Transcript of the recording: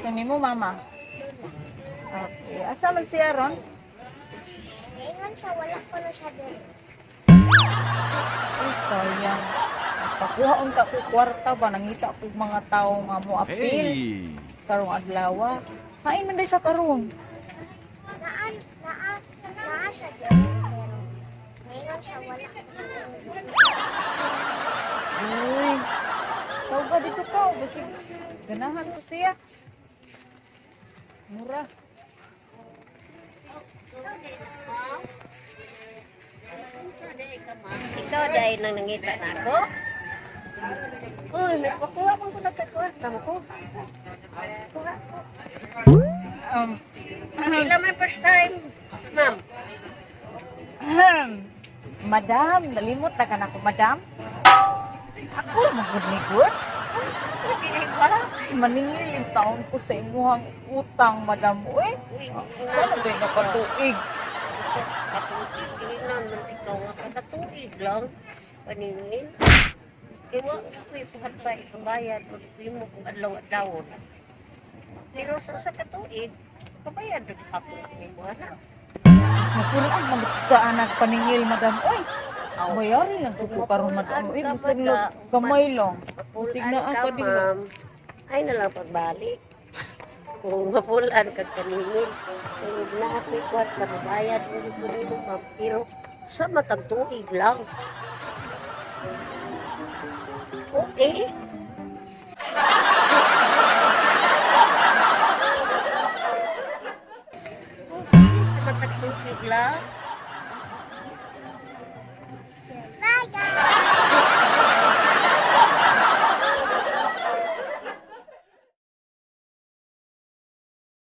kwarto nimo, mama? Okay. Asa man siya ron? Ngayon siya, wala ko na siya din. Ay, sayang. Pakuha unta ko kwarta ba nangita ko mga tao nga mo apil Hey! karong adlaw. Hain man day sa karon. Naa siya din. Pero ngayon siya, wala ko na siya din. Uy. Tawag ka dito pa. Kasi ganahan ko siya. Mura. Ikaw dahil nang nangita na ako. Uy, may pakuha pang ko nagkakuha. Tama ko. Kuha ko. Ilan may first time, ma'am? Madam, nalimot na ka na ko, madam. Ako, magud-ligod. Maningil yung taon ko sa imuhang utang, madam. Uy, sana ba yung nakatuig? Katuig, hindi naman ikaw nga katuig lang. Paningin. Kaya ako'y puhatay, kabayad, pag-ipin mo kung adlaw-adlaw. Pero sa katuig, kabayad doon ako may mga anak. Napulaan, magasika anak paningil, madam. Uy, bayari lang ko karon madam. Uy, busag na kamay lang. Busig na ang kadilo. ma'am. Ay na lang pagbalik. Kung mapulaan ka kaningin, kung naapoy ko at nababayad mo dito rin ma'am. Pero sa matang tuig lang. Okay. Sa matang tuig lang.